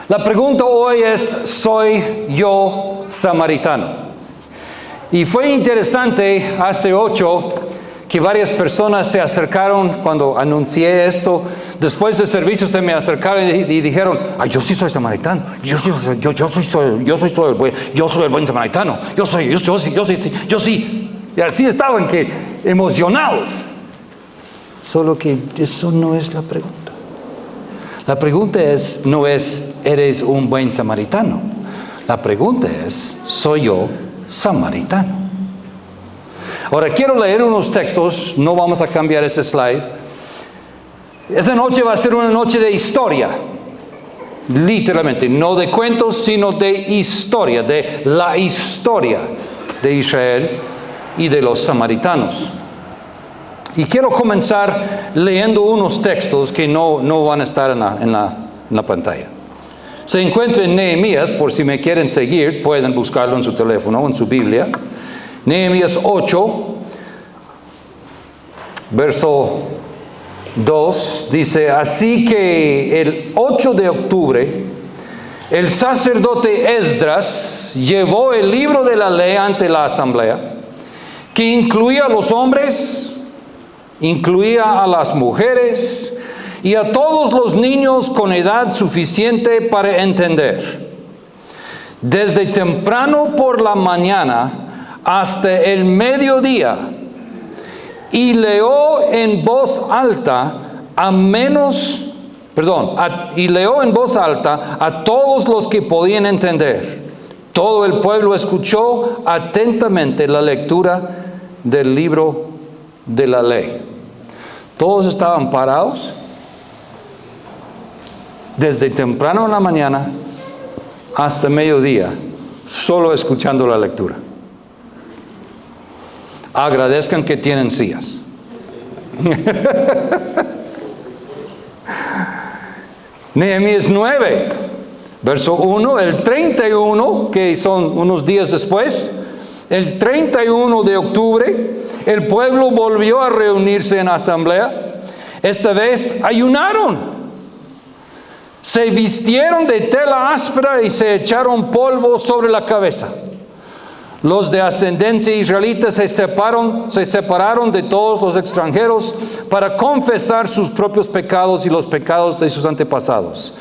La pregunta hoy es, ¿soy yo samaritano? Y fue interesante hace 8 que varias personas se acercaron cuando anuncié esto. Después del servicio se me acercaron y dijeron, ay, yo sí soy samaritano, yo soy el buen samaritano, yo sí. Y así estaban que emocionados. Solo que eso no es la pregunta. La pregunta no es, ¿eres un buen samaritano? La pregunta es, ¿soy yo samaritano? Ahora quiero leer unos textos, no vamos a cambiar ese slide. Esta noche va a ser una noche de historia, literalmente, no de cuentos, sino de historia, de la historia de Israel y de los samaritanos. Y quiero comenzar leyendo unos textos que no van a estar en la pantalla. Se encuentra en Nehemías, por si me quieren seguir, pueden buscarlo en su teléfono o en su Biblia. Nehemías 8, verso 2, dice, así que el 8 de octubre, el sacerdote Esdras llevó el libro de la ley ante la asamblea, que incluía a los hombres, incluía a las mujeres y a todos los niños con edad suficiente para entender. Desde temprano por la mañana hasta el mediodía, y leyó en voz alta a todos los que podían entender. Todo el pueblo escuchó atentamente la lectura del libro de la ley. Todos estaban parados desde temprano en la mañana hasta mediodía, solo escuchando la lectura. Agradezcan que tienen sillas. Nehemías 9, verso 1, el 31, que son unos días después, el 31 de octubre, el pueblo volvió a reunirse en asamblea. Esta vez ayunaron. Se vistieron de tela áspera y se echaron polvo sobre la cabeza. Los de ascendencia israelita se separaron de todos los extranjeros para confesar sus propios pecados y los pecados de sus antepasados.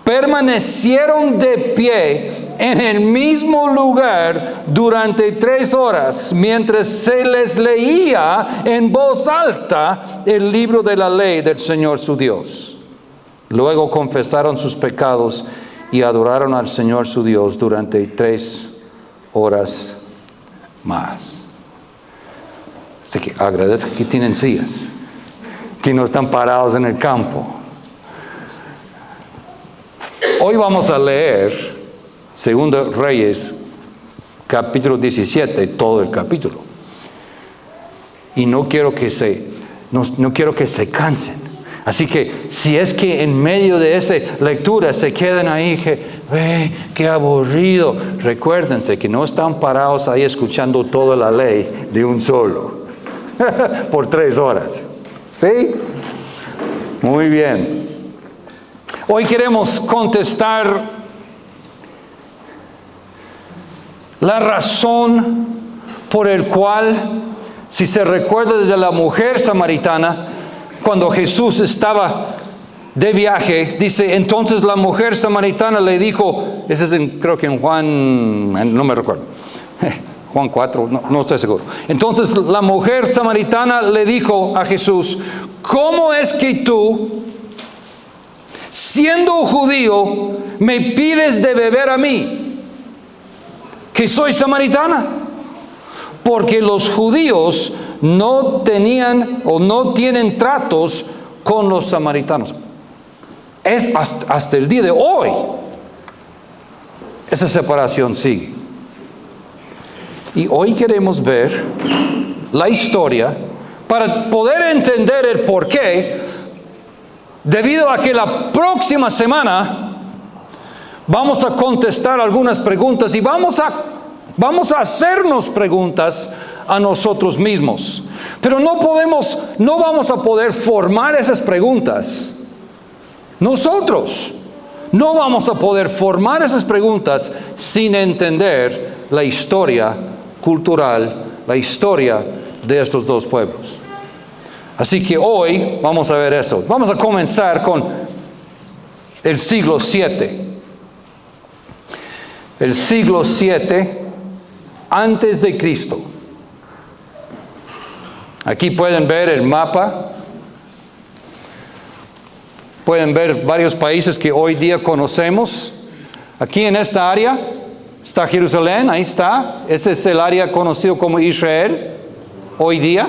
Permanecieron de pie en el mismo lugar durante 3 horas, mientras se les leía en voz alta el libro de la ley del Señor su Dios. Luego confesaron sus pecados y adoraron al Señor su Dios durante 3 horas más. Así que agradezco que tienen sillas, que no están parados en el campo. Hoy vamos a leer 2 Reyes, capítulo 17, todo el capítulo. Y no quiero que se cansen. Así que si es que en medio de esa lectura se quedan ahí, qué aburrido, recuérdense que no están parados ahí escuchando toda la ley de un solo, por 3 horas. ¿Sí? Muy bien. Hoy queremos contestar la razón por el cual, si se recuerda de la mujer samaritana, cuando Jesús estaba de viaje, dice, entonces la mujer samaritana le dijo, ese es creo que en Juan, no me recuerdo, Juan 4, no estoy seguro. Entonces la mujer samaritana le dijo a Jesús, ¿cómo es que tú, siendo judío, me pides de beber a mí, que soy samaritana? Porque los judíos no tenían o no tienen tratos con los samaritanos. Es hasta el día de hoy, esa separación sigue. Y hoy queremos ver la historia para poder entender el porqué, debido a que la próxima semana vamos a contestar algunas preguntas y vamos a hacernos preguntas a nosotros mismos. Pero no vamos a poder formar esas preguntas nosotros. No vamos a poder formar esas preguntas sin entender la historia cultural, la historia de estos dos pueblos. Así que hoy vamos a ver eso. Vamos a comenzar con el siglo VII. El siglo VII antes de Cristo. Aquí pueden ver el mapa. Pueden ver varios países que hoy día conocemos. Aquí en esta área está Jerusalén, ahí está. Ese es el área conocido como Israel hoy día.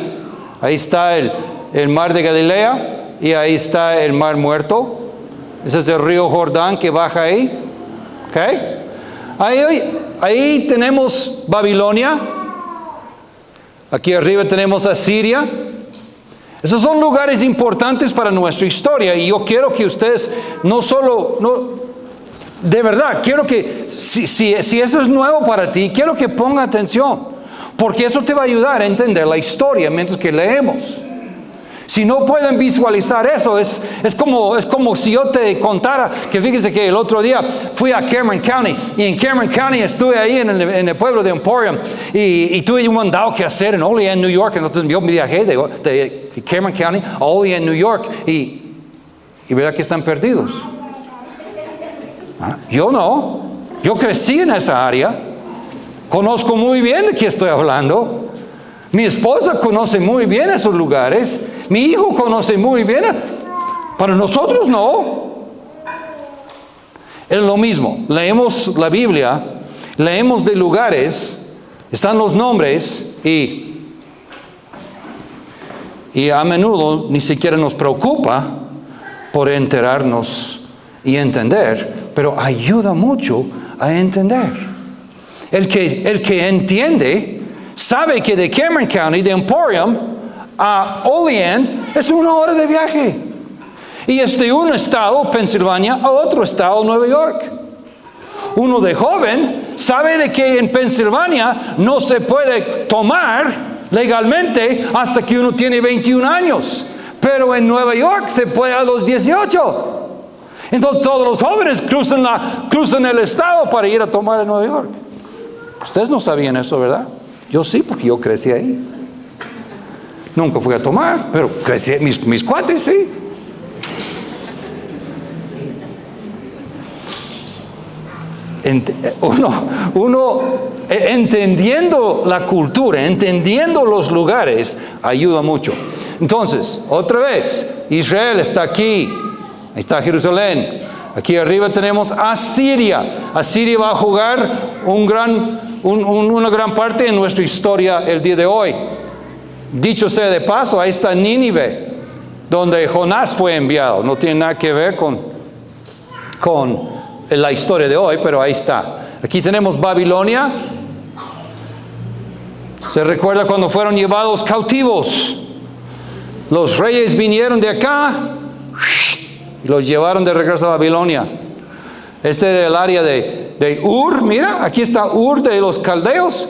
Ahí está el mar de Galilea y ahí está el mar muerto. Ese es el río Jordán que baja ahí. ¿Okay? Ahí tenemos Babilonia. Aquí arriba tenemos Asiria. Esos son lugares importantes para nuestra historia y yo quiero que ustedes de verdad, quiero que si eso es nuevo para ti, quiero que ponga atención, porque eso te va a ayudar a entender la historia mientras que leemos. Si no pueden visualizar eso, es como si yo te contara que fíjese que el otro día fui a Cameron County y en Cameron County estuve ahí en el pueblo de Emporium y tuve un mandado que hacer en Olean, New York. Entonces yo me viajé de Cameron County a Olean, New York y verá que están perdidos. Yo no, yo crecí en esa área, conozco muy bien de qué estoy hablando. Mi esposa conoce muy bien esos lugares. Mi hijo conoce muy bien. Para nosotros no. Es lo mismo. Leemos la Biblia, leemos de lugares, están los nombres y a menudo ni siquiera nos preocupa por enterarnos y entender, pero ayuda mucho a entender. El que entiende sabe que de Cameron County, de Emporium, a Olean es 1 hora de viaje. Y es de un estado, Pensilvania, a otro estado, Nueva York. Uno de joven sabe de que en Pensilvania no se puede tomar legalmente hasta que uno tiene 21 años. Pero en Nueva York se puede a los 18. Entonces todos los jóvenes cruzan el estado para ir a tomar en Nueva York. Ustedes no sabían eso, ¿verdad? Yo sí, porque yo crecí ahí. Nunca fui a tomar, pero crecí, mis cuates sí. Uno entendiendo la cultura, entendiendo los lugares, ayuda mucho. Entonces, otra vez, Israel está aquí, ahí está Jerusalén. Aquí arriba tenemos Asiria. Asiria va a jugar una gran parte en nuestra historia el día de hoy. Dicho sea de paso, ahí está Nínive, donde Jonás fue enviado. No tiene nada que ver con la historia de hoy, pero ahí está. Aquí tenemos Babilonia. ¿Se recuerda cuando fueron llevados cautivos? Los reyes vinieron de acá y los llevaron de regreso a Babilonia. Este era el área de Ur. Mira, aquí está Ur de los caldeos.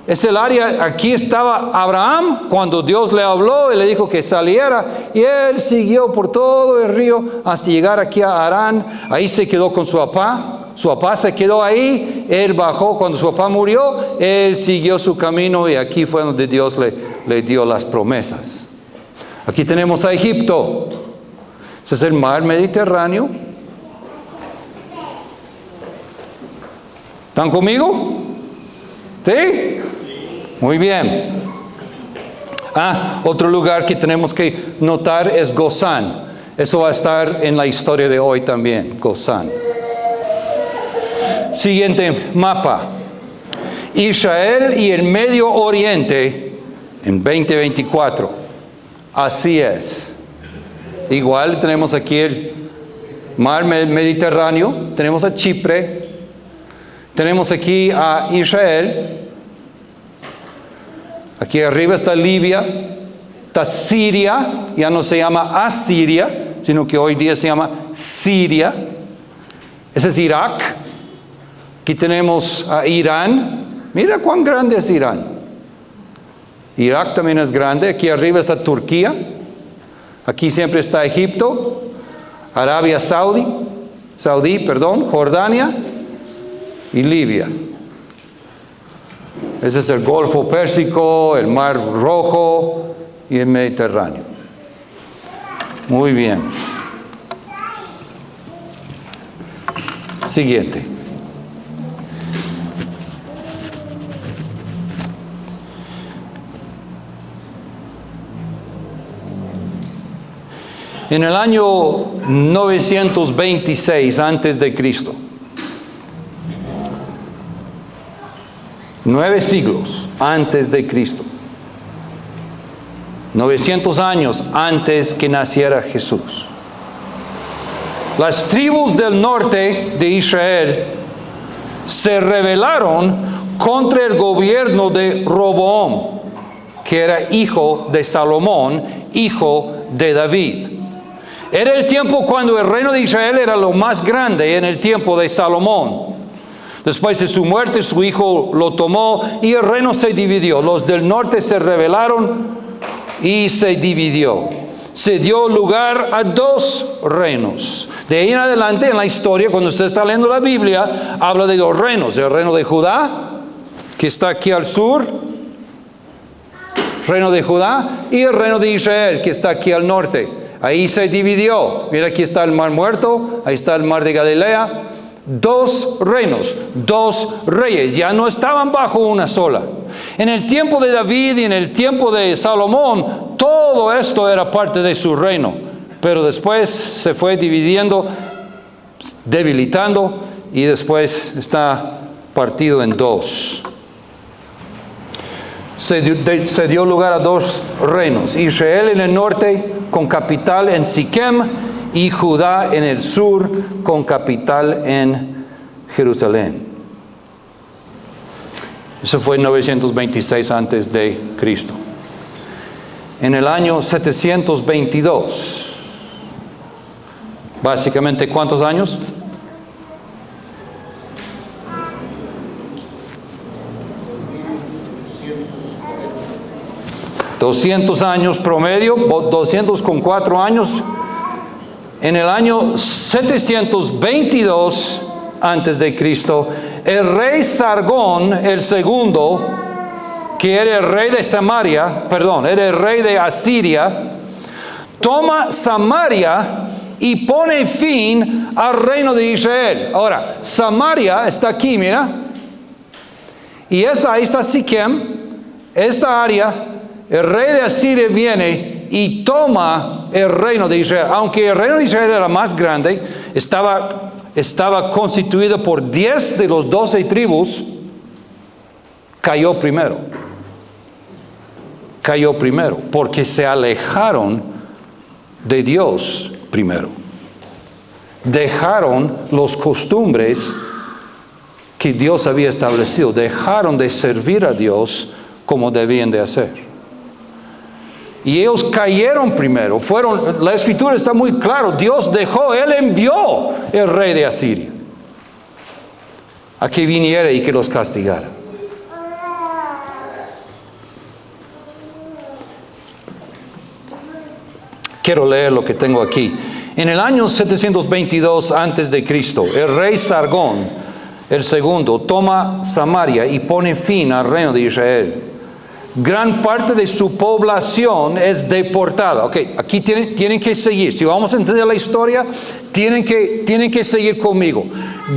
Es el área, aquí estaba Abraham cuando Dios le habló y le dijo que saliera. Y él siguió por todo el río hasta llegar aquí a Harán. Ahí se quedó con su papá. Su papá se quedó ahí. Él bajó cuando su papá murió. Él siguió su camino y aquí fue donde Dios le dio las promesas. Aquí tenemos a Egipto. Ese es el mar Mediterráneo. ¿Están conmigo? ¿Sí? Muy bien. Otro lugar que tenemos que notar es Gozán. Eso va a estar en la historia de hoy también, Gozán. Siguiente mapa. Israel y el Medio Oriente en 2024. Así es. Igual tenemos aquí el mar Mediterráneo, tenemos a Chipre, tenemos aquí a Israel, aquí arriba está Libia, está Siria, ya no se llama Asiria, sino que hoy día se llama Siria. Ese es Irak. Aquí tenemos a Irán. Mira cuán grande es Irán. Irak también es grande. Aquí arriba está Turquía. Aquí siempre está Egipto, Arabia Saudí, Jordania y Libia. Ese es el Golfo Pérsico, el Mar Rojo y el Mediterráneo. Muy bien. Siguiente. En el año 926 antes de Cristo, 9 siglos antes de Cristo, 900 años antes que naciera Jesús, las tribus del norte de Israel se rebelaron contra el gobierno de Roboam, que era hijo de Salomón, hijo de David. Era el tiempo cuando el reino de Israel era lo más grande, en el tiempo de Salomón. Después de su muerte, su hijo lo tomó y el reino se dividió. Los del norte se rebelaron y se dividió. Se dio lugar a 2 reinos. De ahí en adelante en la historia, cuando usted está leyendo la Biblia, habla de 2 reinos. El reino de Judá, que está aquí al sur, reino de Judá, y el reino de Israel, que está aquí al norte. Ahí se dividió. Mira, aquí está el Mar Muerto, ahí está el Mar de Galilea. 2 reinos, 2 reyes, ya no estaban bajo una sola. En el tiempo de David y en el tiempo de Salomón, todo esto era parte de su reino, pero después se fue dividiendo, debilitando, y después está partido en 2. Se dio lugar a 2 reinos: Israel en el norte con capital en Siquem, y Judá en el sur con capital en Jerusalén. Eso fue en 926 antes de Cristo. En el año 722, básicamente, ¿cuántos años? 200 años promedio, 204 años. En el año 722 antes de Cristo, el rey Sargón el segundo, que era el rey de Samaria, era el rey de Asiria, toma Samaria y pone fin al reino de Israel. Ahora, Samaria está aquí, mira, y ahí está Siquem, esta área. El rey de Asiria viene y toma el reino de Israel. Aunque el reino de Israel era más grande, estaba constituido por 10 de los 12 tribus, cayó primero. Cayó primero, porque se alejaron de Dios primero. Dejaron las costumbres que Dios había establecido. Dejaron de servir a Dios como debían de hacer. Y ellos cayeron primero. La escritura está muy claro. Dios Él envió el rey de Asiria a que viniera y que los castigara. Quiero leer lo que tengo aquí. En el año 722 antes de Cristo, el rey Sargón el segundo toma Samaria y pone fin al reino de Israel. Gran parte de su población es deportada. Ok, aquí tienen que seguir. Si vamos a entender la historia, tienen que seguir conmigo.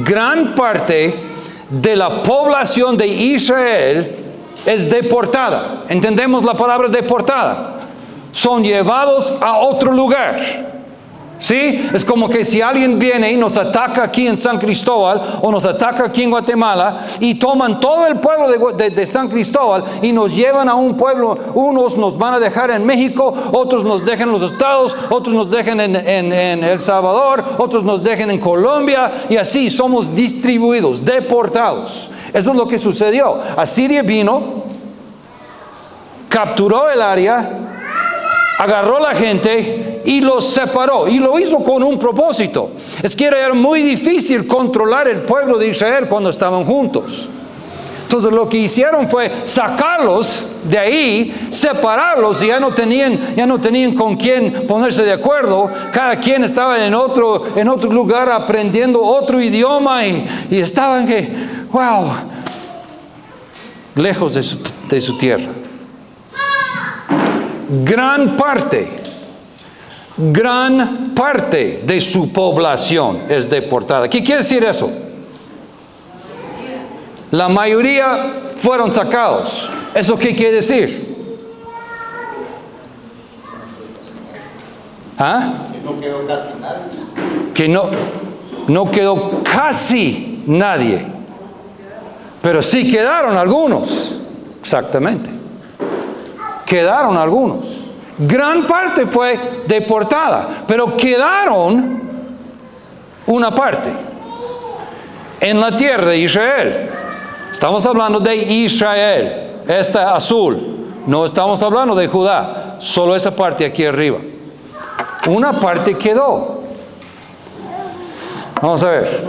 Gran parte de la población de Israel es deportada. ¿Entendemos la palabra deportada? Son llevados a otro lugar. ¿Sí? Es como que si alguien viene y nos ataca aquí en San Cristóbal o nos ataca aquí en Guatemala y toman todo el pueblo de San Cristóbal y nos llevan a un pueblo. Unos nos van a dejar en México, otros nos dejan en los estados, otros nos dejan en El Salvador, otros nos dejan en Colombia, y así somos distribuidos, deportados. Eso es lo que sucedió. Asiria vino, capturó el área, agarró la gente y los separó, y lo hizo con un propósito. Es que era muy difícil controlar el pueblo de Israel cuando estaban juntos. Entonces lo que hicieron fue sacarlos de ahí, separarlos, y ya no tenían con quién ponerse de acuerdo. Cada quien estaba en otro lugar aprendiendo otro idioma y estaban lejos de su tierra. Gran parte de su población es deportada. ¿Qué quiere decir eso? La mayoría fueron sacados. ¿Eso qué quiere decir? Que no quedó casi nadie. Que no quedó casi nadie. Pero sí quedaron algunos. Exactamente. Quedaron algunos. Gran parte fue deportada, pero quedaron una parte en la tierra de Israel. Estamos hablando de Israel, esta azul. No estamos hablando de Judá, solo esa parte aquí arriba. Una parte quedó. Vamos a ver.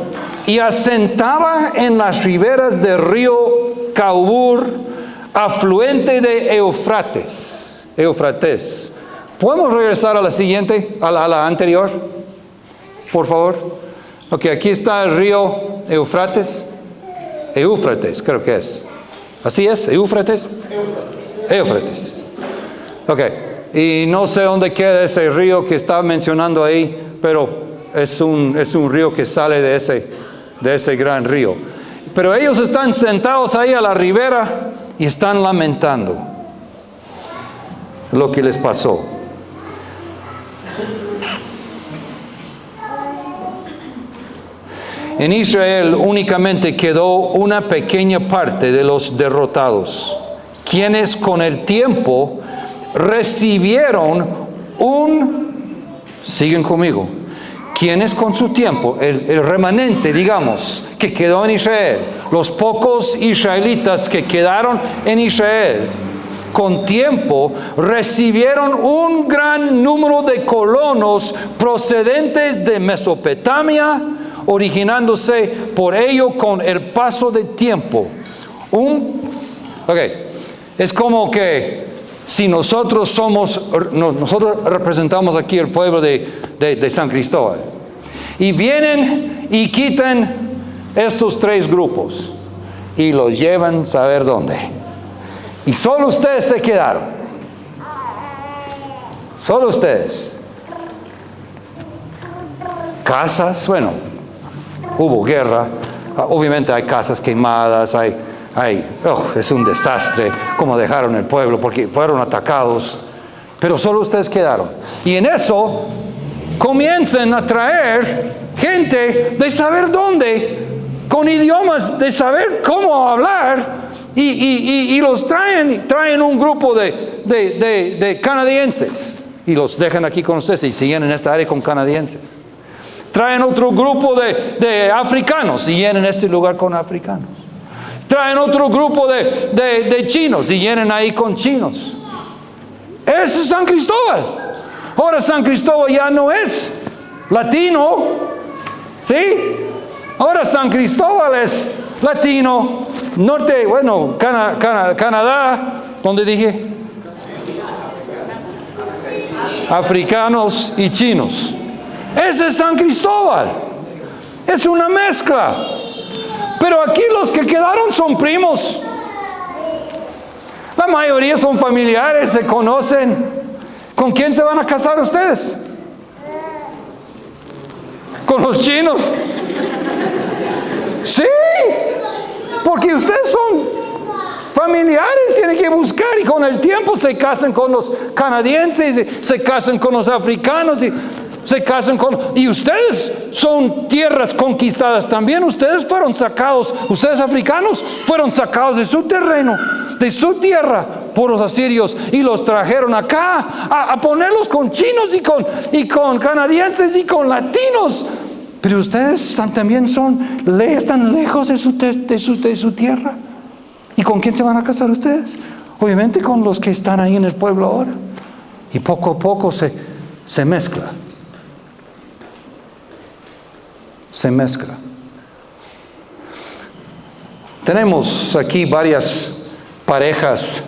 Y asentaba en las riberas del río Caubur, afluente de Eufrates. ¿Podemos regresar a la siguiente, a la anterior? Por favor. Ok, aquí está el río Eufrates. Éufrates, creo que es. ¿Así es? ¿Éufrates? Éufrates. Ok. Y no sé dónde queda ese río que está mencionando ahí, pero es un río que sale de ese gran río. Pero ellos están sentados ahí a la ribera y están lamentando lo que les pasó. En Israel únicamente quedó una pequeña parte de los derrotados, quienes con el tiempo recibieron siguen conmigo, quienes con su tiempo, el remanente, digamos, que quedó en Israel, los pocos israelitas que quedaron en Israel, con tiempo recibieron un gran número de colonos procedentes de Mesopotamia, originándose por ello con el paso del tiempo. Es como que si nosotros representamos aquí el pueblo de San Cristóbal, y vienen y quitan estos tres grupos y los llevan a saber dónde. Y solo ustedes se quedaron. Solo ustedes. Casas, bueno, hubo guerra. Obviamente hay casas quemadas, es un desastre como dejaron el pueblo porque fueron atacados. Pero solo ustedes quedaron. Y en eso comienzan a traer gente de saber dónde, con idiomas de saber cómo hablar. Y los traen un grupo de canadienses y los dejan aquí con ustedes y siguen en esta área con canadienses. Traen otro grupo de africanos y llenan este lugar con africanos. Traen otro grupo de chinos y llenan ahí con chinos. Ese es San Cristóbal. Ahora San Cristóbal ya no es latino, ¿sí? Ahora San Cristóbal es latino, norte, Canadá, ¿dónde dije? Africanos y chinos. Ese es San Cristóbal. Es una mezcla. Pero aquí los que quedaron son primos. La mayoría son familiares, se conocen. ¿Con quién se van a casar ustedes? ¿Con los chinos? Sí, porque ustedes son familiares, tienen que buscar y con el tiempo se casan con los canadienses, se casan con los africanos y se casan y ustedes son tierras conquistadas también. Ustedes fueron sacados, ustedes africanos fueron sacados de su terreno, de su tierra por los asirios y los trajeron acá a ponerlos con chinos y con canadienses y con latinos. Pero ustedes también están lejos de su tierra. ¿Y con quién se van a casar ustedes? Obviamente con los que están ahí en el pueblo ahora. Y poco a poco se mezcla. Se mezcla. Tenemos aquí varias parejas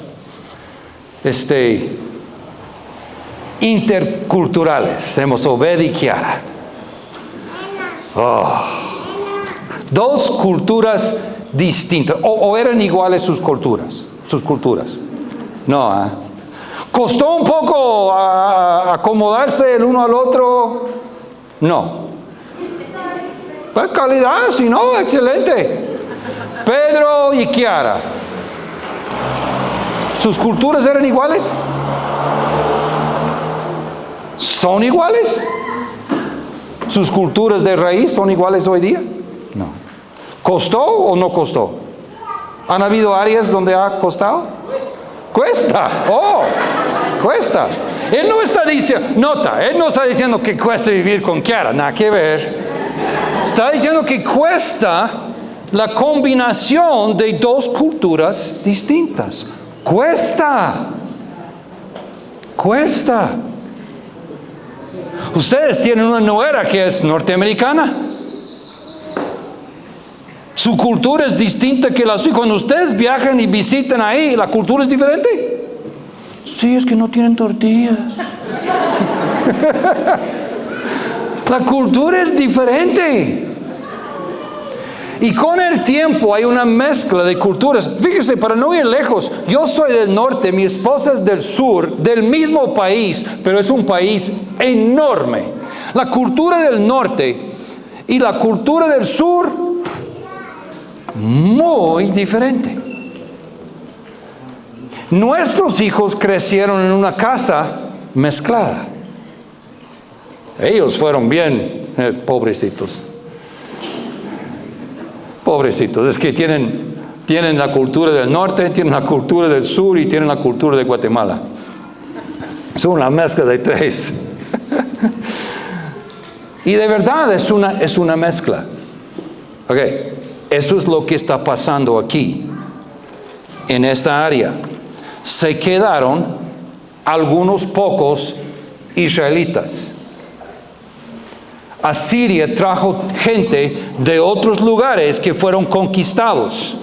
interculturales. Tenemos Obed y Kiara. Dos culturas distintas. ¿O eran iguales sus culturas? No, ¿Costó un poco acomodarse el uno al otro? No. Pues calidad, si no, excelente. Pedro y Kiara, ¿sus culturas eran iguales? ¿Son iguales? ¿Sus culturas de raíz son iguales hoy día? No. ¿Costó o no costó? ¿Han habido áreas donde ha costado? Cuesta. Cuesta. Él no está diciendo que cuesta vivir con Kiara, nada que ver. Está diciendo que cuesta la combinación de dos culturas distintas. Cuesta. Ustedes tienen una nuera que es norteamericana. Su cultura es distinta que la suya. Cuando ustedes viajan y visitan ahí, ¿la cultura es diferente? Sí, es que no tienen tortillas. La cultura es diferente. Y con el tiempo hay una mezcla de culturas. Fíjese, para no ir lejos, yo soy del norte, mi esposa es del sur, del mismo país, pero es un país enorme. La cultura del norte y la cultura del sur, muy diferente. Nuestros hijos crecieron en una casa mezclada. Ellos fueron bien, pobrecitos. Es que tienen la cultura del norte, tienen la cultura del sur y tienen la cultura de Guatemala. Son una mezcla de tres. Y de verdad es una mezcla. Ok, eso es lo que está pasando aquí, en esta área. Se quedaron algunos pocos israelitas. Asiria trajo gente de otros lugares que fueron conquistados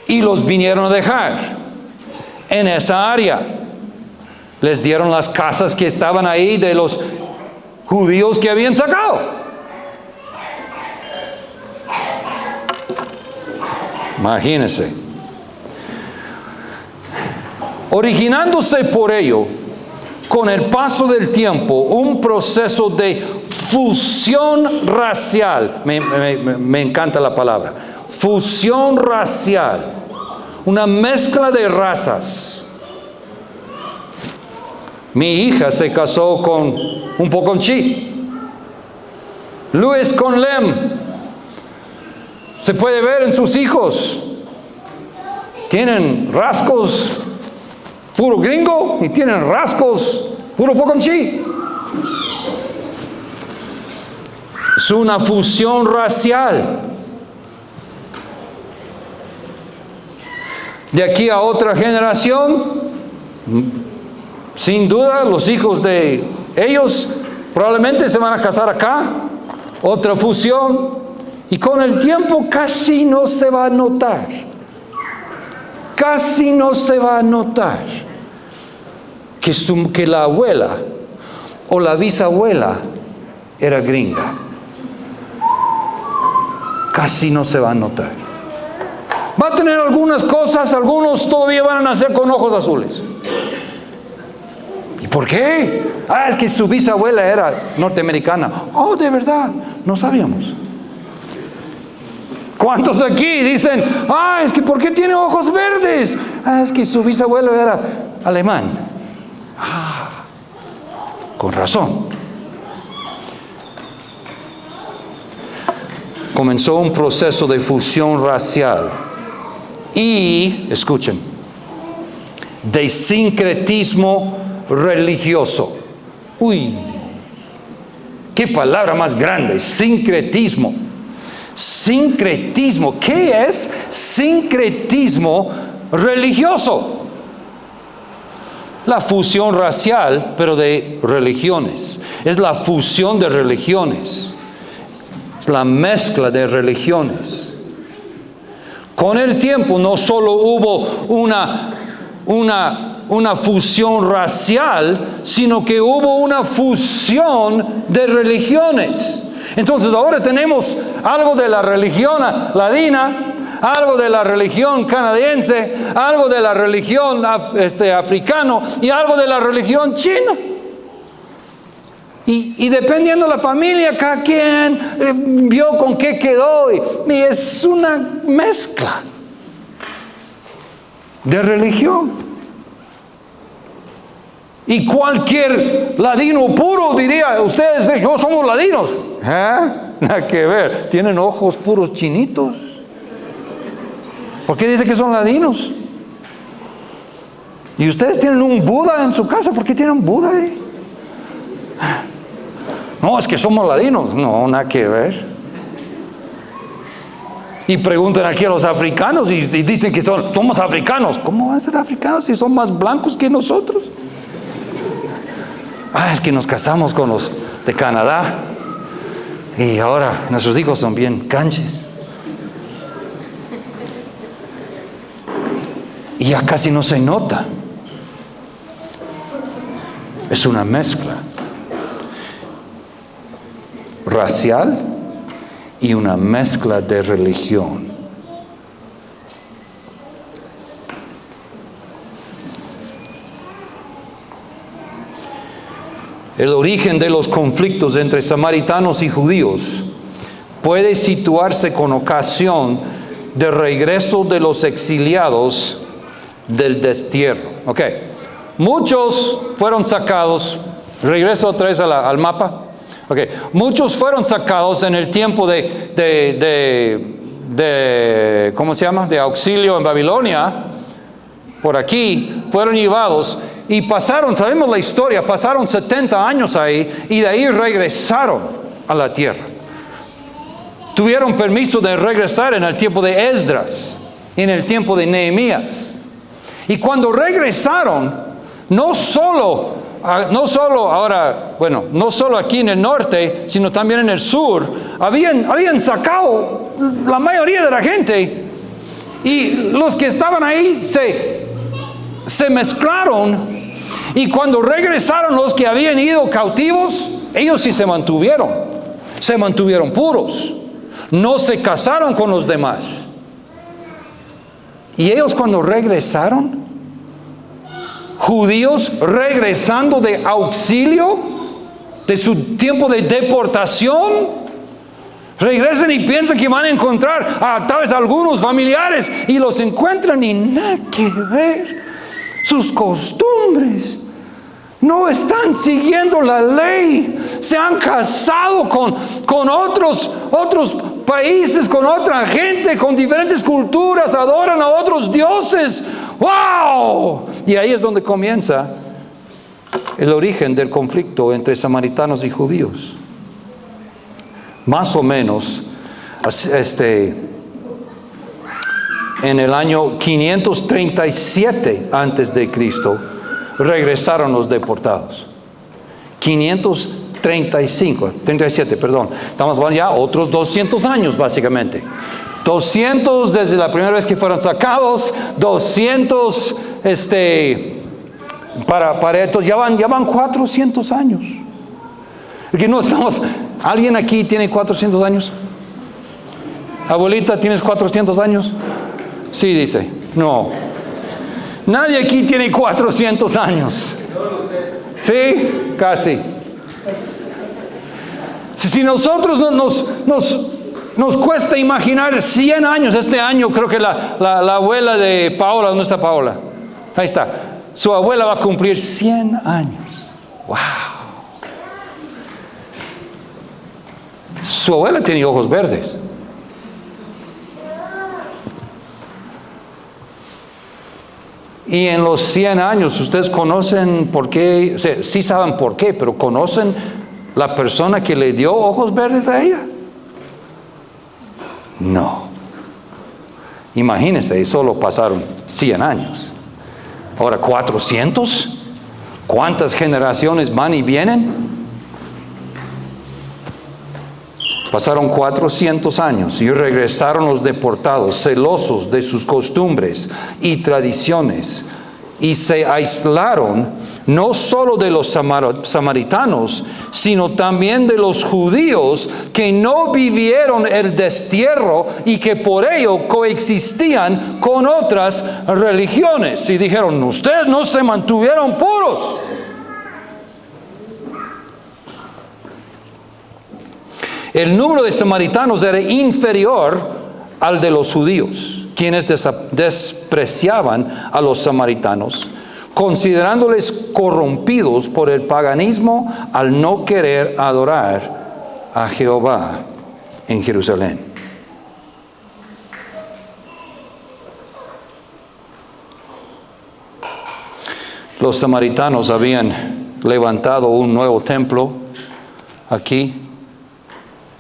y los vinieron a dejar en esa área. Les dieron las casas que estaban ahí de los judíos que habían sacado. Imagínense. Originándose por ello, con el paso del tiempo, un proceso de fusión racial. Me encanta la palabra. Fusión racial. Una mezcla de razas. Mi hija se casó con un Poconchi. Luis con Lem. Se puede ver en sus hijos. Tienen rasgos puro gringo y tienen rasgos puro Poconchi. Es una fusión racial. De aquí a otra generación, sin duda, los hijos de ellos probablemente se van a casar acá. Otra fusión. Y con el tiempo casi no se va a notar. Casi no se va a notar que la abuela o la bisabuela era gringa. Casi no se va a notar. Va a tener algunas cosas, algunos todavía van a nacer con ojos azules. ¿Y por qué? Es que su bisabuela era norteamericana. Oh, de verdad, no sabíamos. ¿Cuántos aquí dicen, es que ¿por qué tiene ojos verdes? Es que su bisabuelo era alemán. Con razón. Comenzó un proceso de fusión racial y, escuchen, de sincretismo religioso. Uy, qué palabra más grande, sincretismo. Sincretismo. ¿Qué es sincretismo religioso? La fusión racial, pero de religiones. Es la fusión de religiones. Es la mezcla de religiones. Con el tiempo no solo hubo una fusión racial, sino que hubo una fusión de religiones. Entonces ahora tenemos algo de la religión ladina, algo de la religión canadiense, algo de la religión africano y algo de la religión china. Y dependiendo de la familia, cada quien vio con qué quedó. Y es una mezcla de religión. Y cualquier ladino puro diría, ustedes, yo somos ladinos. Nada que ver, tienen ojos puros chinitos. ¿Por qué dice que son ladinos? Y ustedes tienen un Buda en su casa, ¿por qué tienen un Buda ahí? No, es que somos ladinos. No, nada que ver. Y preguntan aquí a los africanos y dicen que somos africanos. ¿Cómo van a ser africanos si son más blancos que nosotros? Es que nos casamos con los de Canadá y ahora nuestros hijos son bien canches. Y ya casi no se nota. Es una mezcla racial y una mezcla de religión. El origen de los conflictos entre samaritanos y judíos puede situarse con ocasión del regreso de los exiliados del destierro. Muchos fueron sacados, regreso otra vez al mapa. Muchos fueron sacados en el tiempo de ¿cómo se llama? De auxilio en Babilonia. Por aquí fueron llevados y pasaron, sabemos la historia, pasaron 70 años ahí y de ahí regresaron a la tierra. Tuvieron permiso de regresar en el tiempo de Esdras, en el tiempo de Nehemías. Y cuando regresaron, no solo aquí en el norte, sino también en el sur, habían sacado la mayoría de la gente, y los que estaban ahí se mezclaron, y cuando regresaron los que habían ido cautivos, ellos sí se mantuvieron puros, no se casaron con los demás. Y ellos cuando regresaron, judíos regresando de auxilio, de su tiempo de deportación, regresan y piensan que van a encontrar a tal vez algunos familiares y los encuentran y nada que ver. Sus costumbres no están siguiendo la ley, se han casado con otros países, con otra gente, con diferentes culturas, adoran a otros dioses. ¡Wow! Y ahí es donde comienza el origen del conflicto entre samaritanos y judíos. Más o menos, en el año 537 antes de Cristo, regresaron los deportados. 37, perdón. Estamos hablando ya otros 200 años básicamente. 200 desde la primera vez que fueron sacados, 200 para estos, ya van 400 años. Porque no estamos, ¿alguien aquí tiene 400 años? Abuelita, ¿tienes 400 años? Sí, dice. No. Nadie aquí tiene 400 años. Sí, casi. Si nosotros nos cuesta imaginar 100 años, este año creo que la abuela de Paola, ¿dónde está Paola? Ahí está. Su abuela va a cumplir 100 años. ¡Wow! Su abuela tiene ojos verdes. Y en los 100 años, ustedes conocen por qué, o sea, sí saben por qué, pero conocen la persona que le dio ojos verdes a ella. No. Imagínense, solo pasaron 100 años. Ahora 400. ¿Cuántas generaciones van y vienen? Pasaron 400 años y regresaron los deportados, celosos de sus costumbres y tradiciones, y se aislaron no solo de los samaritanos, sino también de los judíos que no vivieron el destierro y que por ello coexistían con otras religiones. Y dijeron, ustedes no se mantuvieron puros. El número de samaritanos era inferior al de los judíos, quienes despreciaban a los samaritanos, considerándoles corrompidos por el paganismo al no querer adorar a Jehová en Jerusalén. Los samaritanos habían levantado un nuevo templo aquí,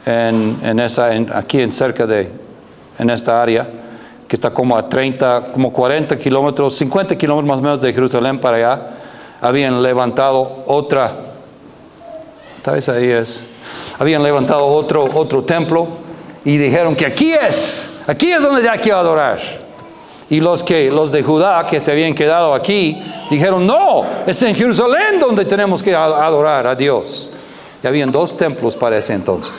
aquí en esta área, que está como a 40 kilómetros, 50 kilómetros más o menos de Jerusalén para allá. Habían levantado habían levantado otro templo y dijeron que aquí es donde ya quiero adorar. Y los de Judá que se habían quedado aquí dijeron, no, es en Jerusalén donde tenemos que adorar a Dios. Y habían 2 templos para ese entonces.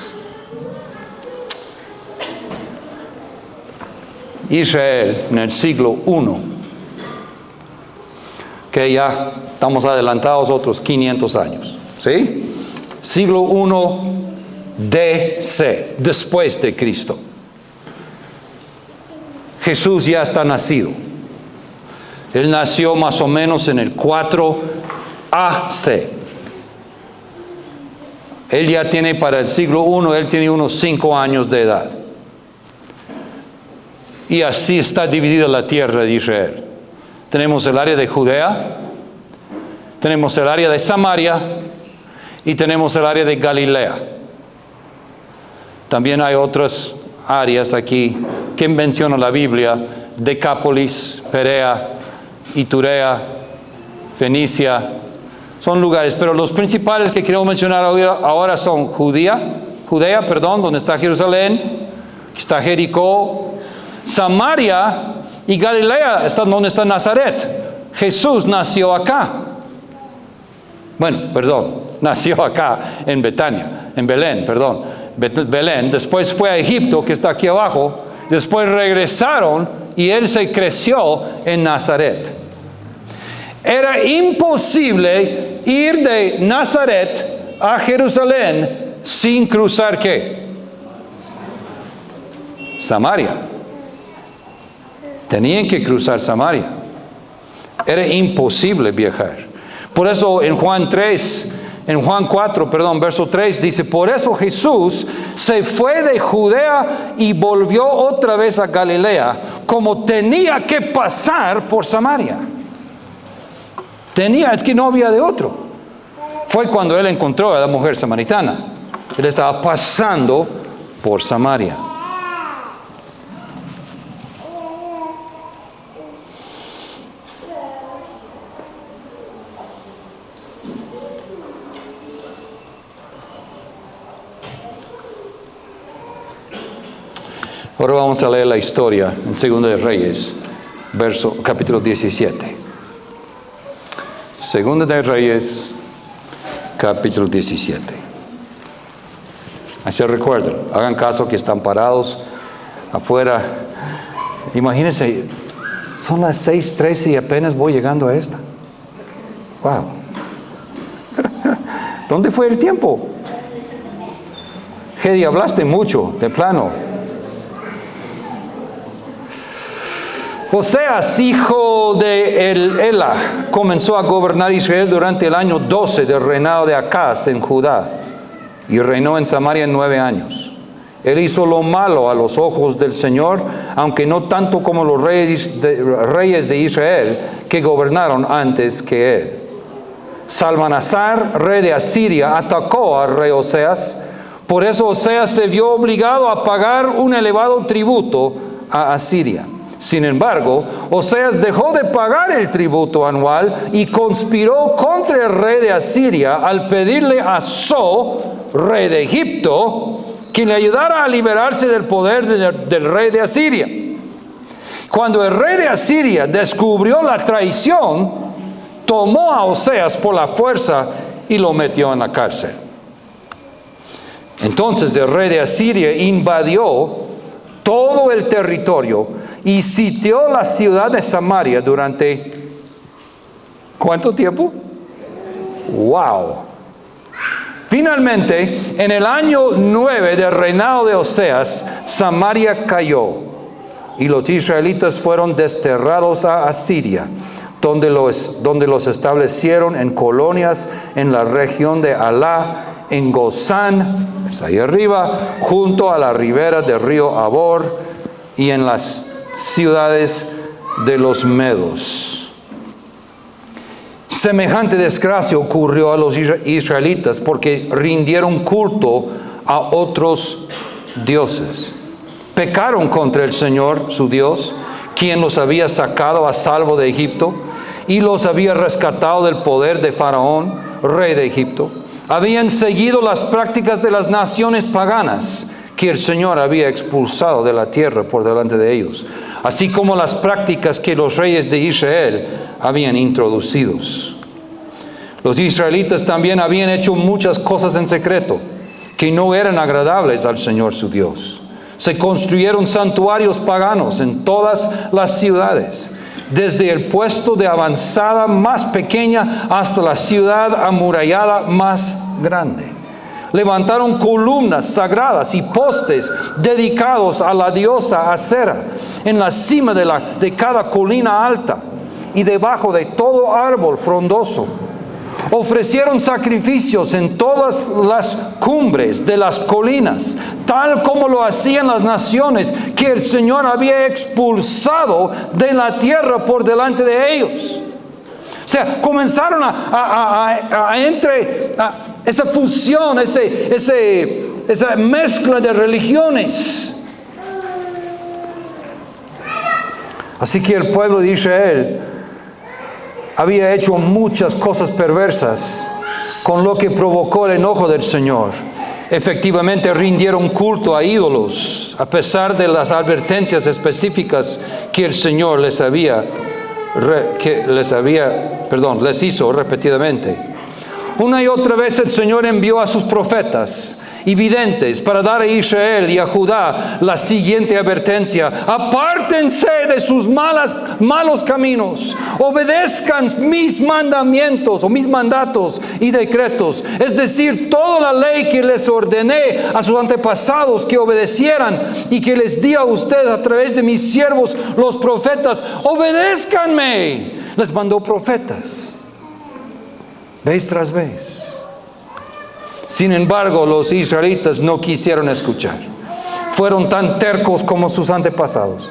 Israel en el siglo I, que ya estamos adelantados otros 500 años, ¿sí? Siglo I DC, después de Cristo. Jesús ya está nacido. Él nació más o menos en el 4 AC. Él ya tiene para el siglo I, él tiene unos 5 años de edad. Y así está dividida la tierra de Israel. Tenemos el área de Judea, tenemos el área de Samaria y tenemos el área de Galilea. También hay otras áreas aquí que menciona la Biblia: Decápolis, Perea, Iturea, Fenicia. Son lugares, pero los principales que quiero mencionar ahora son Judea, donde está Jerusalén, que está Jericó, Samaria y Galilea, donde está Nazaret. Jesús nació acá. Nació acá en Belén. Belén. Después fue a Egipto, que está aquí abajo. Después regresaron y él se creció en Nazaret. Era imposible ir de Nazaret a Jerusalén sin cruzar ¿qué? Samaria. Tenían que cruzar Samaria. Era imposible viajar. Por eso en Juan 4, verso 3 dice, por eso Jesús se fue de Judea y volvió otra vez a Galilea, como tenía que pasar por Samaria. Es que no había de otro. Fue cuando él encontró a la mujer samaritana. Él estaba pasando por Samaria. Ahora vamos a leer la historia en 2 de Reyes, capítulo 17. 2 de Reyes, capítulo 17. Así recuerden, hagan caso que están parados afuera. Imagínense, son las 6:13 y apenas voy llegando a esta. Wow. ¿Dónde fue el tiempo? Hedy, hablaste mucho, de plano. Oseas, hijo de Ela, comenzó a gobernar Israel durante el año 12 del reinado de Acaz en Judá, y reinó en Samaria 9 años. Él hizo lo malo a los ojos del Señor, aunque no tanto como los reyes de Israel que gobernaron antes que él. Salmanasar, rey de Asiria, atacó al rey Oseas. Por eso Oseas se vio obligado a pagar un elevado tributo a Asiria. Sin embargo, Oseas dejó de pagar el tributo anual y conspiró contra el rey de Asiria al pedirle a So, rey de Egipto, quien le ayudara a liberarse del poder del rey de Asiria. Cuando el rey de Asiria descubrió la traición, tomó a Oseas por la fuerza y lo metió en la cárcel. Entonces el rey de Asiria invadió todo el territorio y sitió la ciudad de Samaria durante ¿cuánto tiempo? ¡Wow! Finalmente, en el año 9 del reinado de Oseas, Samaria cayó y los israelitas fueron desterrados a Asiria, donde los establecieron en colonias en la región de Alá, en Gozán, está ahí arriba, junto a la ribera del río Abor y en las ciudades de los medos. Semejante desgracia ocurrió a los israelitas porque rindieron culto a otros dioses. Pecaron contra el Señor, su Dios, quien los había sacado a salvo de Egipto y los había rescatado del poder de Faraón, rey de Egipto. Habían seguido las prácticas de las naciones paganas que el Señor había expulsado de la tierra por delante de ellos, así como las prácticas que los reyes de Israel habían introducido. Los israelitas también habían hecho muchas cosas en secreto que no eran agradables al Señor su Dios. Se construyeron santuarios paganos en todas las ciudades, desde el puesto de avanzada más pequeña hasta la ciudad amurallada más grande. Levantaron columnas sagradas y postes dedicados a la diosa Acera en la cima de cada colina alta y debajo de todo árbol frondoso. Ofrecieron sacrificios en todas las cumbres de las colinas, tal como lo hacían las naciones que el Señor había expulsado de la tierra por delante de ellos. O sea, comenzaron esa fusión, esa mezcla de religiones. Así que el pueblo de Israel había hecho muchas cosas perversas, con lo que provocó el enojo del Señor. Efectivamente rindieron culto a ídolos, a pesar de las advertencias específicas que el Señor les hizo repetidamente. Una y otra vez el Señor envió a sus profetas y videntes para dar a Israel y a Judá la siguiente advertencia: apártense de sus malos caminos, obedezcan mis mandamientos o mis mandatos y decretos, es decir, toda la ley que les ordené a sus antepasados que obedecieran y que les di a ustedes a través de mis siervos los profetas. Obedézcanme. Les mandó profetas vez tras vez. Sin embargo, los israelitas no quisieron escuchar. Fueron tan tercos como sus antepasados,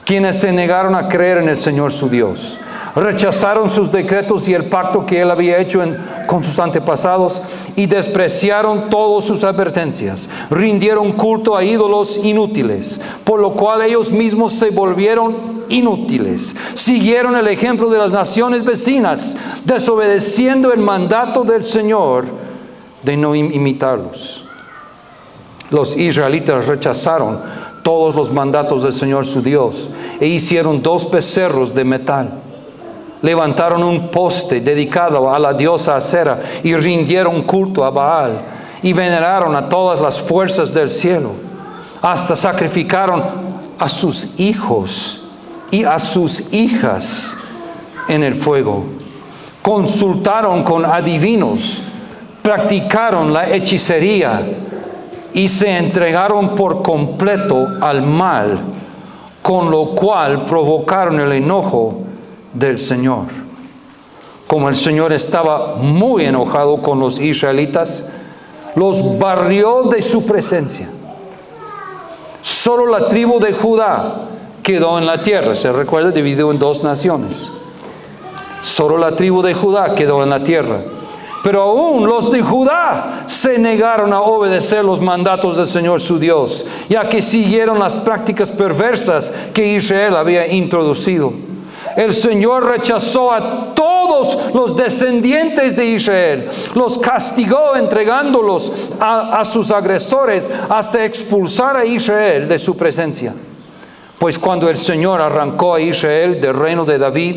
quienes se negaron a creer en el Señor su Dios. Rechazaron sus decretos y el pacto que Él había hecho con sus antepasados y despreciaron todas sus advertencias. Rindieron culto a ídolos inútiles, por lo cual ellos mismos se volvieron inútiles. Siguieron el ejemplo de las naciones vecinas, desobedeciendo el mandato del Señor de no imitarlos. Los israelitas rechazaron todos los mandatos del Señor su Dios e hicieron 2 becerros de metal. Levantaron un poste dedicado a la diosa Acera y rindieron culto a Baal y veneraron a todas las fuerzas del cielo. Hasta sacrificaron a sus hijos y a sus hijas en el fuego. Consultaron con adivinos, practicaron la hechicería y se entregaron por completo al mal, con lo cual provocaron el enojo del Señor. Como el Señor estaba muy enojado con los israelitas, los barrió de su presencia. Solo la tribu de Judá quedó en la tierra. Se recuerda, dividido en 2 naciones. Solo la tribu de Judá quedó en la tierra. Pero aún los de Judá se negaron a obedecer los mandatos del Señor su Dios, ya que siguieron las prácticas perversas que Israel había introducido. El Señor rechazó a todos todos los descendientes de Israel. Los castigó entregándolos a sus agresores hasta expulsar a Israel de su presencia. Pues cuando el Señor arrancó a Israel del reino de David,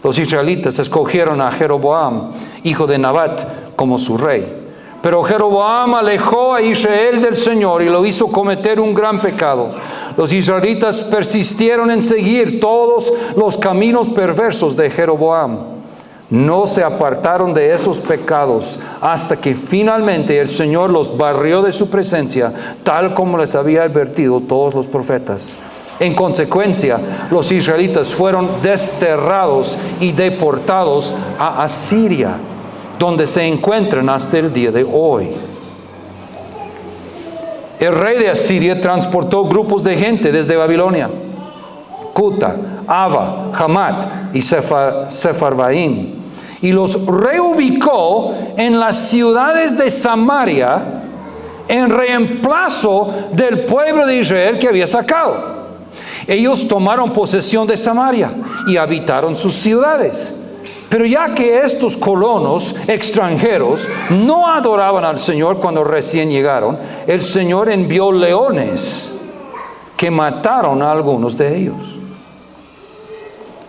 los israelitas escogieron a Jeroboam, hijo de Nabat, como su rey. Pero Jeroboam alejó a Israel del Señor y lo hizo cometer un gran pecado. Los israelitas persistieron en seguir todos los caminos perversos de Jeroboam. No se apartaron de esos pecados hasta que finalmente el Señor los barrió de su presencia, tal como les había advertido todos los profetas. En consecuencia, los israelitas fueron desterrados y deportados a Asiria, donde se encuentran hasta el día de hoy. El rey de Asiria transportó grupos de gente desde Babilonia, Cuta, Ava, Hamat y Sepharvaim, y los reubicó en las ciudades de Samaria en reemplazo del pueblo de Israel que había sacado. Ellos tomaron posesión de Samaria y habitaron sus ciudades. Pero ya que estos colonos extranjeros no adoraban al Señor cuando recién llegaron, el Señor envió leones que mataron a algunos de ellos.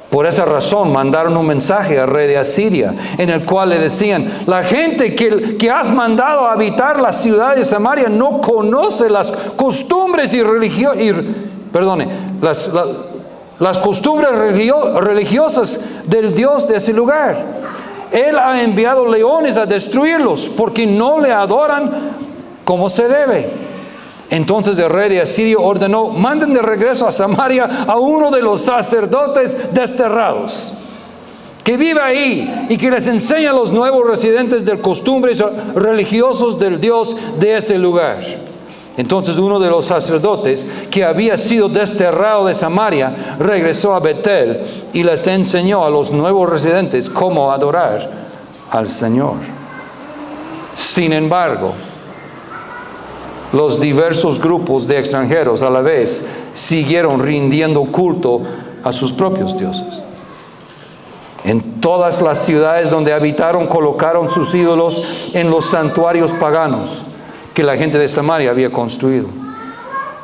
Por esa razón mandaron un mensaje al rey de Asiria, en el cual le decían: la gente que has mandado a habitar la ciudad de Samaria no conoce las costumbres las costumbres religiosas del Dios de ese lugar. Él ha enviado leones a destruirlos porque no le adoran como se debe. Entonces el rey de Asiria ordenó: manden de regreso a Samaria a uno de los sacerdotes desterrados, que vive ahí y que les enseñe a los nuevos residentes de costumbres religiosos del Dios de ese lugar. Entonces uno de los sacerdotes que había sido desterrado de Samaria regresó a Betel y les enseñó a los nuevos residentes cómo adorar al Señor. Sin embargo, los diversos grupos de extranjeros a la vez siguieron rindiendo culto a sus propios dioses. En todas las ciudades donde habitaron colocaron sus ídolos en los santuarios paganos que la gente de Samaria había construido.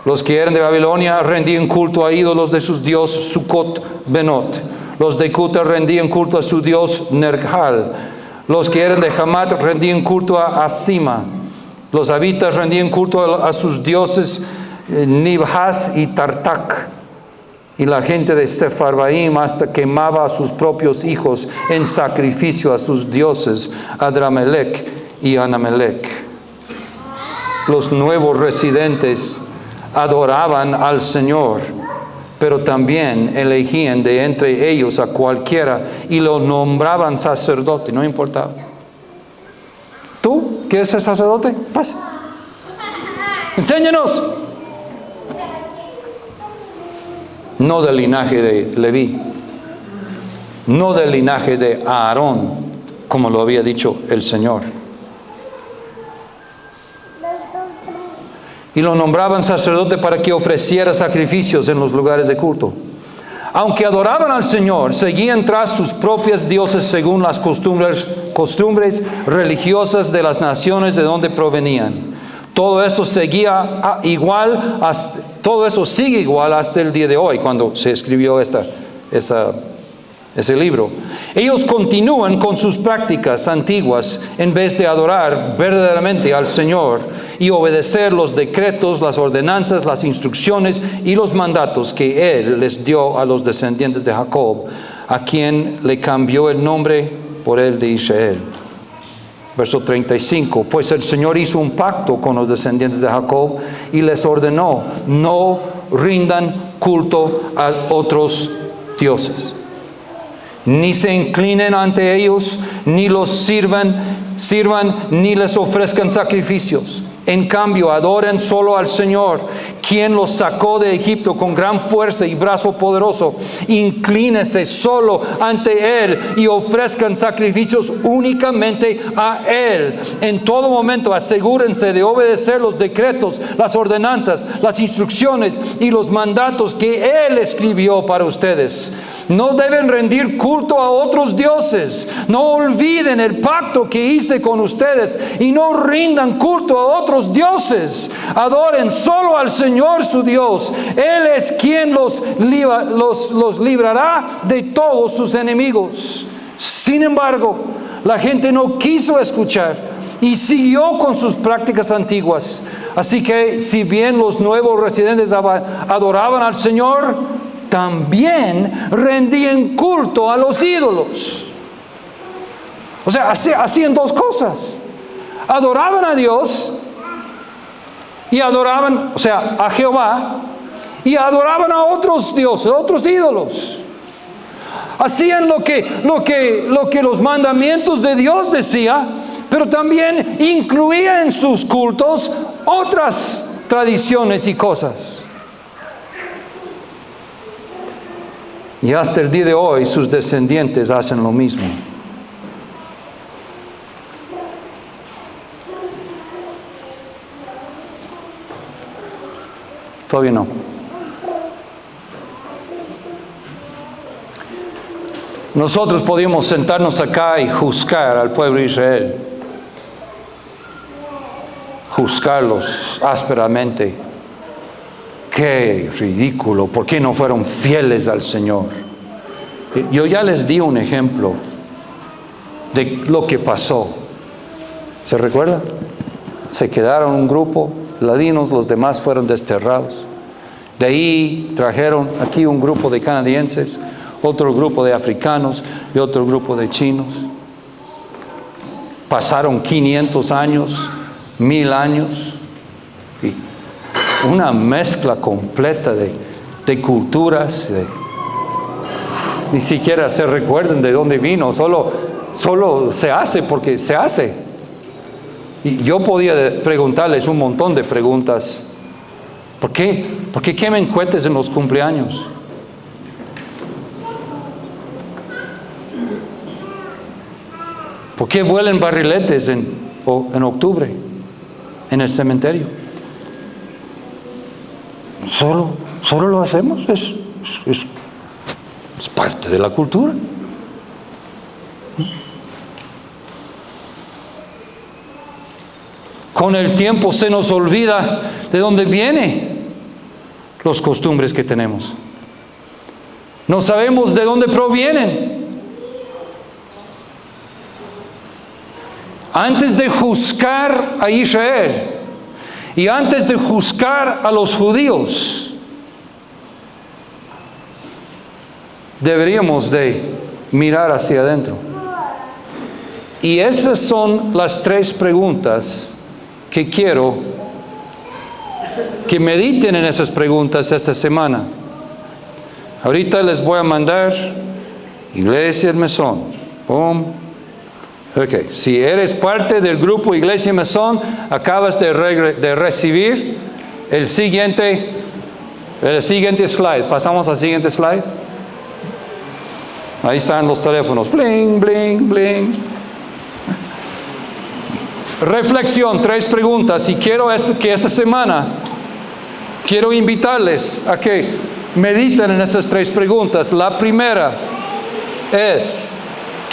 Los que eran de Babilonia rendían culto a ídolos de sus dioses Sucot Benot. Los de Cuta rendían culto a su dios Nergal. Los que eran de Hamat rendían culto a Asima. Los habitas rendían culto a sus dioses Nibhaz y Tartak. Y la gente de Sepharvaim hasta quemaba a sus propios hijos en sacrificio a sus dioses Adramelech y Anamelech. Los nuevos residentes adoraban al Señor, pero también elegían de entre ellos a cualquiera y lo nombraban sacerdote, no importaba. ¿Tú quieres ser sacerdote? Pasa. Enséñanos. No del linaje de Leví, no del linaje de Aarón, como lo había dicho el Señor. Y lo nombraban sacerdote para que ofreciera sacrificios en los lugares de culto. Aunque adoraban al Señor, seguían tras sus propios dioses según las costumbres religiosas de las naciones de donde provenían. Todo eso sigue igual hasta el día de hoy, cuando se escribió ese libro. Ellos continúan con sus prácticas antiguas en vez de adorar verdaderamente al Señor y obedecer los decretos, las ordenanzas, las instrucciones y los mandatos que Él les dio a los descendientes de Jacob, a quien le cambió el nombre por el de Israel. Verso 35, pues el Señor hizo un pacto con los descendientes de Jacob y les ordenó: no rindan culto a otros dioses, ni se inclinen ante ellos, ni los sirvan, ni les ofrezcan sacrificios. En cambio, adoren solo al Señor, quien los sacó de Egipto con gran fuerza y brazo poderoso. Inclínense solo ante Él y ofrezcan sacrificios únicamente a Él. En todo momento asegúrense de obedecer los decretos, las ordenanzas, las instrucciones y los mandatos que Él escribió para ustedes. No deben rendir culto a otros dioses. No olviden el pacto que hice con ustedes y no rindan culto a otros dioses. Adoren solo al Señor su Dios. Él es quien los librará de todos sus enemigos. Sin embargo, la gente no quiso escuchar y siguió con sus prácticas antiguas. Así que si bien los nuevos residentes adoraban al Señor, también rendían culto a los ídolos. O sea, hacían dos cosas. Adoraban a Dios y adoraban, o sea, a Jehová, y adoraban a otros dioses, otros ídolos. Hacían lo que los mandamientos de Dios decía, pero también incluía en sus cultos otras tradiciones y cosas. Y hasta el día de hoy sus descendientes hacen lo mismo. Todavía no. Nosotros podíamos sentarnos acá y juzgar al pueblo de Israel. Juzgarlos ásperamente. Qué ridículo, ¿por qué no fueron fieles al Señor? Yo ya les di un ejemplo de lo que pasó. ¿Se recuerda? Se quedaron un grupo, ladinos, los demás fueron desterrados. De ahí trajeron aquí un grupo de canadienses, otro grupo de africanos y otro grupo de chinos. Pasaron 500 años, 1000 años, y una mezcla completa de culturas. Ni siquiera se recuerdan de dónde vino, solo se hace porque se hace. Y yo podía preguntarles un montón de preguntas. ¿Por qué? ¿Por qué queman cohetes en los cumpleaños? ¿Por qué vuelan barriletes en octubre en el cementerio? Solo lo hacemos, es parte de la cultura. Con el tiempo se nos olvida de dónde vienen los costumbres que tenemos. No sabemos de dónde provienen. Antes de juzgar a Israel y antes de juzgar a los judíos, deberíamos de mirar hacia adentro. Y esas son las 3 preguntas que quiero que mediten en esas preguntas esta semana. Ahorita les voy a mandar Iglesia El Mesón. ¡Pum! Ok, si eres parte del grupo Iglesia Mesón, acabas de recibir el siguiente slide. Pasamos al siguiente slide. Ahí están los teléfonos. Bling, bling, bling. Reflexión, 3 preguntas. Y quiero que esta semana, quiero invitarles a que mediten en estas 3 preguntas. La primera es,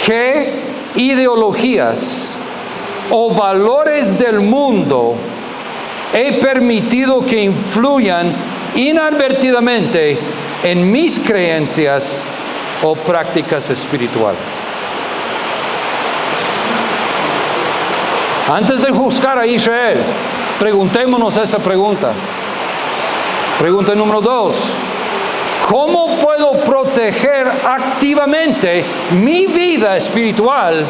¿qué ideologías o valores del mundo he permitido que influyan inadvertidamente en mis creencias o prácticas espirituales? Antes de juzgar a Israel, preguntémonos esta pregunta. Pregunta número 2. ¿Cómo puedo proteger activamente mi vida espiritual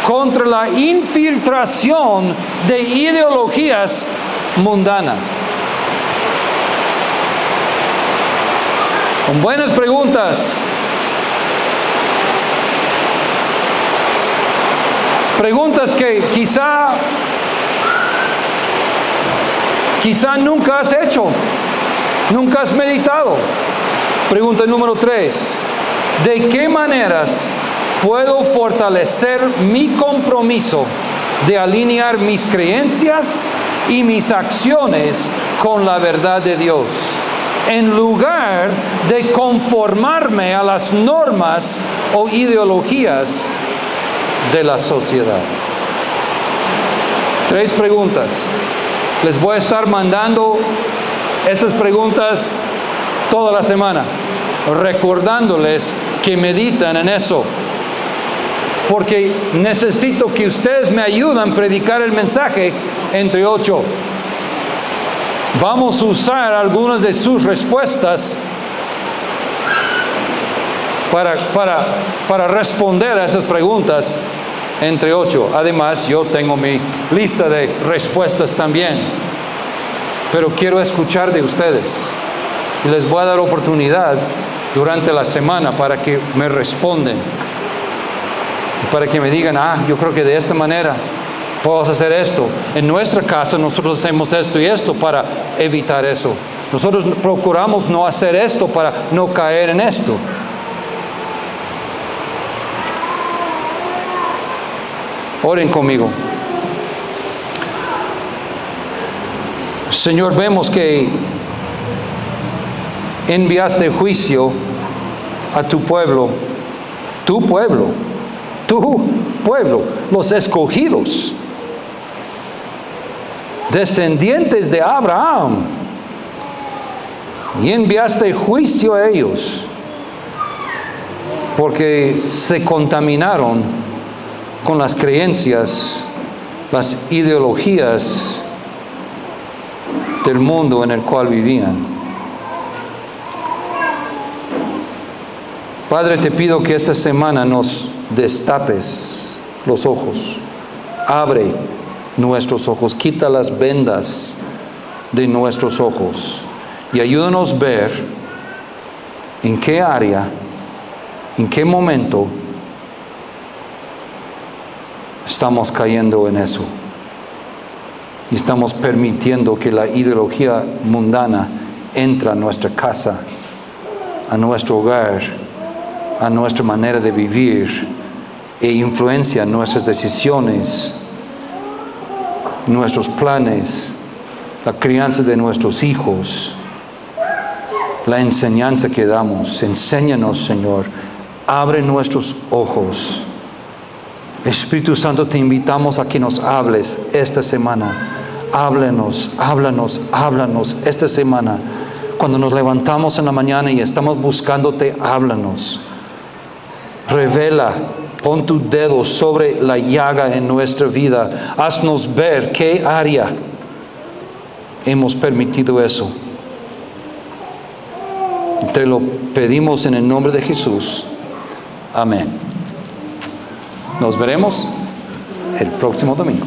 contra la infiltración de ideologías mundanas? Con buenas preguntas. Preguntas que quizá quizá nunca has hecho, nunca has meditado. Pregunta número 3. ¿De qué maneras puedo fortalecer mi compromiso de alinear mis creencias y mis acciones con la verdad de Dios, en lugar de conformarme a las normas o ideologías de la sociedad? 3 preguntas. Les voy a estar mandando estas preguntas toda la semana, recordándoles que meditan en eso, porque necesito que ustedes me ayuden a predicar el mensaje entre 8. Vamos a usar algunas de sus respuestas para responder a esas preguntas entre 8. Además, yo tengo mi lista de respuestas también, pero quiero escuchar de ustedes y les voy a dar oportunidad durante la semana para que me respondan, para que me digan, yo creo que de esta manera podemos hacer esto. En nuestra casa nosotros hacemos esto y esto para evitar eso. Nosotros procuramos no hacer esto para no caer en esto. Oren conmigo. Señor, vemos que enviaste juicio a tu pueblo, los escogidos, descendientes de Abraham, y enviaste juicio a ellos porque se contaminaron con las creencias, las ideologías del mundo en el cual vivían. Padre, te pido que esta semana nos destapes los ojos, abre nuestros ojos, quita las vendas de nuestros ojos y ayúdanos a ver en qué área, en qué momento estamos cayendo en eso y estamos permitiendo que la ideología mundana entre a nuestra casa, a nuestro hogar, a nuestra manera de vivir e influencia nuestras decisiones, nuestros planes, la crianza de nuestros hijos, la enseñanza que damos. Enséñanos, Señor, abre nuestros ojos. Espíritu Santo, te invitamos a que nos hables esta semana. Háblanos esta semana. Cuando nos levantamos en la mañana y estamos buscándote, háblanos. Revela, pon tu dedo sobre la llaga en nuestra vida. Haznos ver qué área hemos permitido eso. Te lo pedimos en el nombre de Jesús. Amén. Nos veremos el próximo domingo.